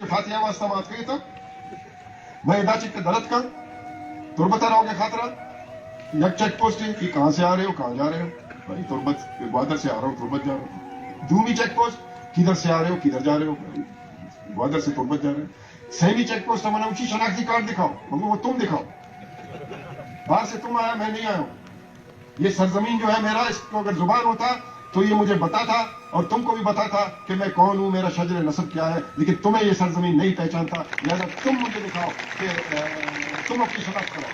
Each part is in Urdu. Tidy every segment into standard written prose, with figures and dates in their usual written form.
خاطیہ واسطہ مات کہی تو میں ادا چک درد کا تربتا رہو گے خاطرہ یک چیک پوسٹ ہے کہ کہاں سے آ رہے ہو کہاں جا رہے ہو بھائی تربت گوادر سے آ رہا ہوں تربت جا رہا ہوں دومی چیک پوسٹ کدھر سے آ رہے ہو کدھر جا رہے ہو گوادر سے تربت جا رہے ہو سیمی چیک پوسٹ میں نے اونچی شناختی کارڈ دکھاؤ مگر وہ تم دکھاؤ باہر سے تم آیا میں نہیں آیا ہوں یہ سرزمین جو ہے میرا اس کو اگر زبان ہوتا تو یہ مجھے بتاتا اور تم کو بھی بتاتا کہ میں کون ہوں میرا شجر نسب کیا ہے لیکن تمہیں یہ سرزمین نہیں پہچانتا لہذا تم مجھے دکھاؤ کہ تم اپنی شناخت کرو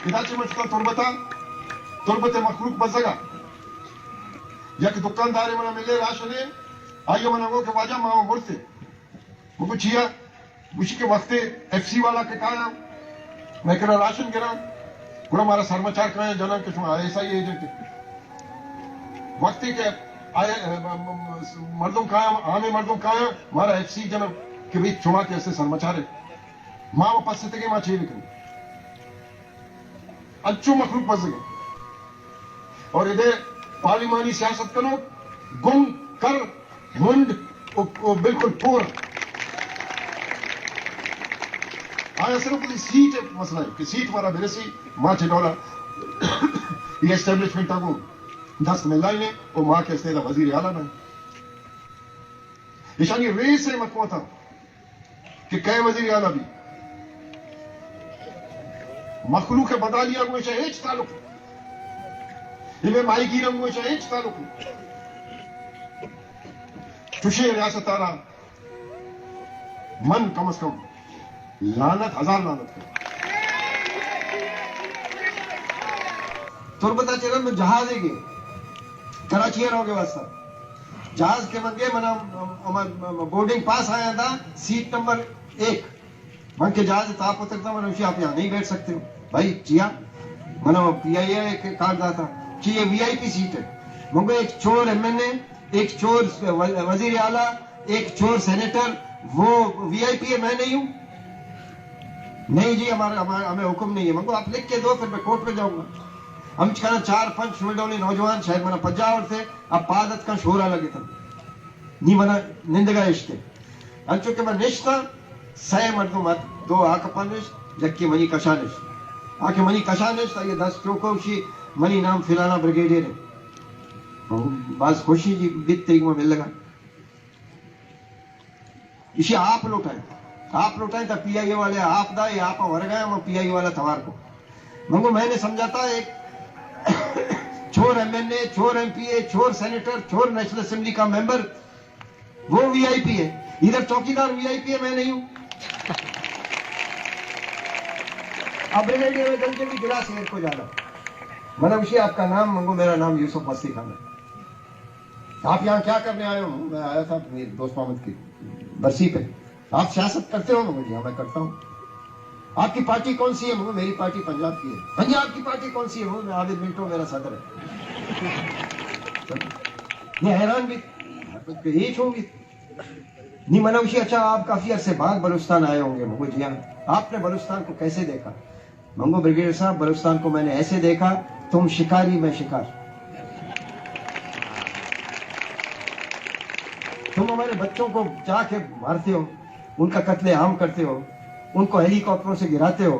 اداچی مجھتا تربت مخلوق بزگا یک دکاندار منا ملے راشنے آئیے منا گو کہ واجہ ماں مرتے وہ چیا اسی کے وقت ایف سی والا کے کہا میں کہہ رہا راشن گرا پورا ہمارا سرماچار کہا ہے جناب کہ تمہارا ایسا ہی ایجنٹ ہے وقت کے آئے مردم کہا عامی مردم کہا ہمارا ایف سی جناب کہ بھائی چما کے ایسے سرماچار ہے ماں وہ پس سے ماں چاہیے لکھیں اچھو مخلوق پس گئے اور ادھر پارلیمانی سیاست کرو گم کر منڈ بالکل پور آیا صرف سیٹ مسئلہ ہے کہ سیٹ مارا برسی ماں چڈولا یہ اسٹیبلشمنٹ کو دست مل رہی ہے اور ماں کے استعداد وزیر اعلیٰ میں نشانی ریس سے مکمو تھا کہ کئے وزیر اعلیٰ بھی مخلوق بتا لیا گوئے چاہے ایچ تعلق ہمیں مائی گیرم گوئے چاہے ایچ تعلق چوشے ریاست آرہا من کم از کم لعنت ہزار لعنت کر تربتا چرن میں جہاز ہے گئے کراچی رہو گے واسطہ جہاز کے منگے منا بورڈنگ پاس آیا تھا سیٹ نمبر 1 من کے جہاز تاپ اترتا میں نے آپ یہاں نہیں بیٹھ سکتے ہو بھائی چیا منا پی آئی اے کارڈ تھا کہ یہ وی آئی پی سیٹ ہے منگو ایک چور ایم این اے ایک چور وزیر اعلیٰ ایک چور سینیٹر وہ وی آئی پی ہے میں نہیں ہوں نہیں جی ہمیں حکم نہیں ہے منگو آپ لکھ کے دو پھر میں کورٹ میں جاؤں گا ہم چکانا 4-5 شمیڈولی نوجوان شاید منا پجا اور تھے اب پادت کا شورا لگے تھا نی منا نندگا اشتے انچو کہ میں نشتا سائے مردوں مات دو آکا پانش جکی منی کشانش آکے منی کشانش تا یہ 10 چوکوشی منی نام فلانا بریگیڈیر ہے بعض خوشی جی بیت تیگ میں مل لگا اسی آپ لوٹائیں تا پی آئی والے آپ دا یا آپ ورگایا میں پی آئی والا توار کو منگو میں نے سمجھاتا ایک چور ایم این اے چور ایم پی اے چور سینیٹر چور نیشنل اسمبلی کا ممبر وہ وی آئی پی ہے ادھر چوکیدار وی آئی پی ہے میں نہیں ہوں اب بریگیڈیر دل کے بھی گلاس ایئر کو جانا منوشی آپ کا نام منگو میرا نام یوسف مستی خان ہے آپ یہاں کیا کرنے آئے ہو میں آیا تھا میرے دوست محمد کی برسی پہ آپ سیاست کرتے ہو مجھے ہاں میں کرتا ہوں آپ کی پارٹی کون سی ہے میری پارٹی پنجاب کی ہے پنجاب کی پارٹی کون سی ہے میں عابد منٹو میرا صدر ہے یہ حیران بھی یہی چھوڑ گی نہیں منوشی اچھا آپ کافی عرصے بعد بلوچستان آئے ہوں گے منگو جی ہاں آپ نے بلوچستان کو کیسے دیکھا منگو بریگیڈیئر صاحب بلوچستان کو میں نے ایسے دیکھا تم شکاری میں شکار تم ہمارے بچوں کو جا کے مارتے ہو ان کا قتل عام کرتے ہو ان کو ہیلی کاپٹروں سے گراتے ہو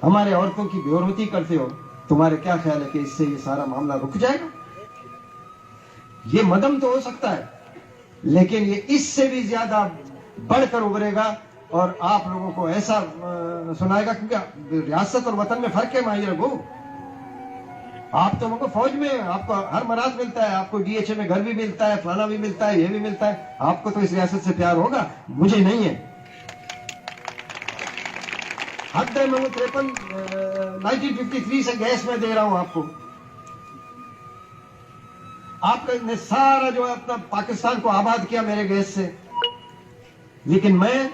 ہمارے عورتوں کی بے حرمتی کرتے ہو تمہارے کیا خیال ہے کہ اس سے یہ سارا معاملہ رک جائے گا یہ مدم تو ہو سکتا ہے لیکن یہ اس سے بھی زیادہ بڑھ کر ابھرے گا اور آپ لوگوں کو ایسا سنائے گا کیونکہ ریاست اور وطن میں فرق ہے ماہی رگو آپ تو مجھے فوج میں آپ کو ہر مراز ملتا ہے آپ کو ڈی ایچ اے میں گھر بھی ملتا ہے فلانا بھی ملتا ہے یہ بھی ملتا ہے آپ کو تو اس ریاست سے پیار ہوگا مجھے نہیں ہے حد ہے میں 1953 سے گیس میں دے رہا ہوں آپ کو آپ نے سارا جو ہے اپنا پاکستان کو آباد کیا میرے گیس سے لیکن میں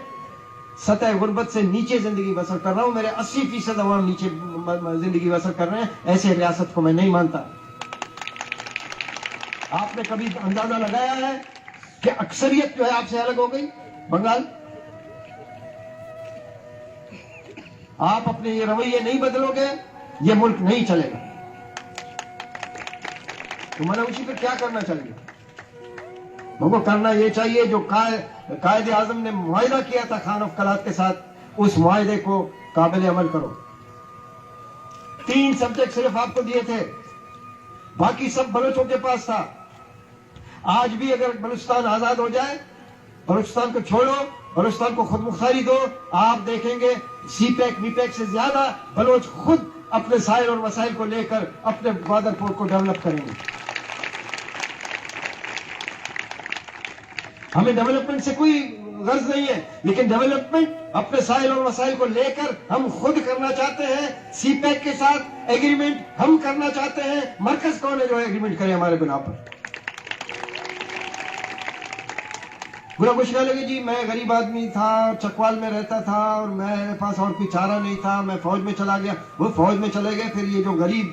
سطح غربت سے نیچے زندگی بسر کر رہا ہوں میرے 80% عوام نیچے زندگی بسر کر رہے ہیں ایسے ریاست کو میں نہیں مانتا آپ نے کبھی اندازہ لگایا ہے کہ اکثریت جو ہے آپ سے الگ ہو گئی بنگال آپ اپنے یہ رویے نہیں بدلو گے یہ ملک نہیں چلے گا تو منوشی پہ کیا کرنا چاہیے ہم کو کرنا یہ چاہیے جو قائد اعظم نے معاہدہ کیا تھا خان آف کلات کے ساتھ، اس معاہدے کو قابل عمل کرو. 3 سبجیکٹ صرف آپ کو دیے تھے، باقی سب بلوچوں کے پاس تھا. آج بھی اگر بلوچستان آزاد ہو جائے، بلوچستان کو چھوڑو، بلوچستان کو خود مختاری دو، آپ دیکھیں گے سی پیک وی پیک سے زیادہ بلوچ خود اپنے سائل اور وسائل کو لے کر اپنے بادر پور کو ڈیولپ کریں گے. ہمیں ڈیولپمنٹ سے کوئی غرض نہیں ہے، لیکن ڈیولپمنٹ اپنے سائل اور وسائل کو لے کر ہم خود کرنا چاہتے ہیں. سی پیک کے ساتھ ایگریمنٹ ہم کرنا چاہتے ہیں. مرکز کون ہے جو ایگریمنٹ کرے ہمارے بنا پر؟ برا کچھ نہ لگے جی، میں غریب آدمی تھا، چکوال میں رہتا تھا اور میرے پاس اور کوئی چارہ نہیں تھا، میں فوج میں چلا گیا. وہ فوج میں چلے گئے، پھر یہ جو غریب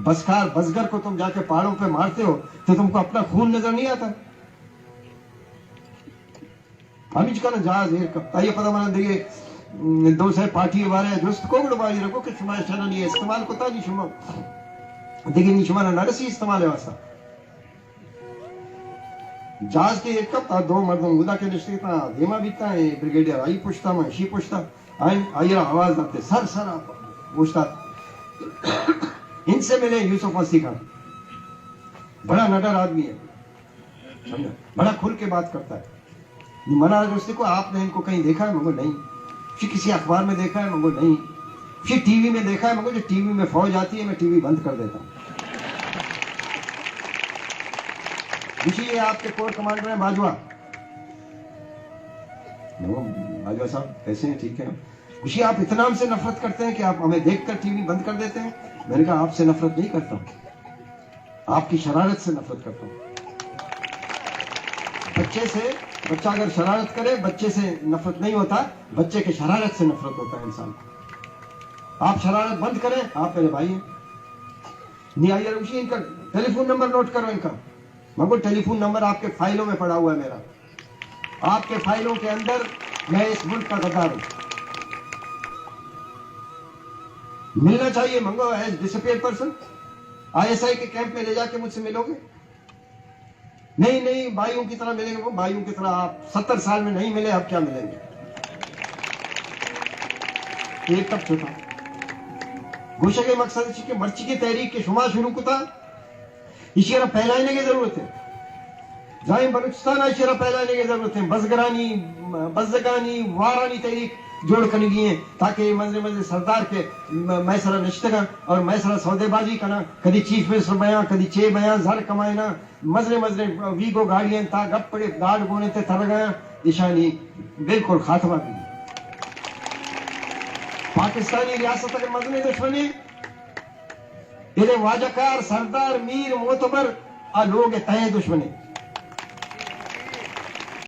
بسکار بزگر کو تم جا کے پہاڑوں پہ مارتے ہو تو تم کو اپنا خون نظر نہیں آتا؟ ہمیں چکا نا جہاز ایر کب تائیے پتہ مانا دیئے دو سے پارٹی بارے جوست کو گڑ باری رکھو کہ شما چنن یہ استعمال کو تا جی شما دیکھیں نہیں شما نہ رسی استعمال ہے واسا. جہاز کے ایک کب تا 2 مردوں گودا کے نشتے تا دیما بیتا ہے بریگیڈیر آئی پوچھتا میں شی پوچھتا آئی رہا آواز داتے سر آپ پوچھتا. ان سے ملے یوسف وسی خان، بڑا نڈر آدمی ہے، بڑا کھل کے بات کرتا ہے. منع دوستے کو آپ نے ان کو کہیں دیکھا ہے؟ مگو نہیں. پھر کسی اخبار میں دیکھا ہے؟ مگو نہیں. پھر ٹی وی میں دیکھا ہے؟ مگو جو ٹی وی میں فوج آتی ہے میں ٹی وی بند کر دیتا ہوں. یہ آپ کے کور کمانڈر ہیں باجوہ. باجوہ صاحب کیسے ہیں؟ ٹھیک ہے. خوشی آپ اتنا ہم سے نفرت کرتے ہیں کہ آپ ہمیں دیکھ کر ٹی وی بند کر دیتے ہیں. میں نے کہا آپ سے نفرت نہیں کرتا ہوں، آپ کی شرارت سے نفرت کرتا ہوں. بچہ اگر شرارت کرے بچے سے نفرت نہیں ہوتا، بچے کے شرارت سے نفرت ہوتا ہے انسان کو. آپ شرارت بند کریں، آپ میرے بھائی ہیں. نہیں آئیے روشی ان کا ٹیلی فون نمبر نوٹ کرو ان کا. مگر ٹیلی فون نمبر آپ کے فائلوں میں پڑا ہوا ہے میرا. آپ کے فائلوں کے اندر میں اس ملک کا غدار ہوں. ملنا چاہیے منگو ایز ڈسپیئر پرسن. ISI کے کیمپ میں لے جا کے مجھ سے ملو گے؟ نہیں بھائیوں کی طرح ملیں گے. وہ بھائیوں کی طرح آپ 70 سال میں نہیں ملے، اب کیا ملیں گے؟ ایک کب چھوٹا گوشہ کے مقصد ہے کہ مرچی کی تحریک کے شما شروع کو تھا اشیرہ پہلانے کی ضرورت ہے. جائیں بلوچستان اشیرہ پہلانے کی ضرورت ہے. بزگانی وارانی تحریک جوڑ کرنی گئی ہیں تاکہ مزرے سردار کے میسرہ نشتگا اور میسرہ سودے بازی کرنا. کدی چیف منسٹر بیاں کدی چے بیاں زر کمائنا مزرے ویگو گاڑیاں تا گپ پڑے گاڑ گونے تے تھر گیا. اشانی بالکل خاتمہ کی پاکستانی ریاست کے مزنے دشمنی یہ واجہ کار سردار میر معتبر لوگ تہیں دشمنی.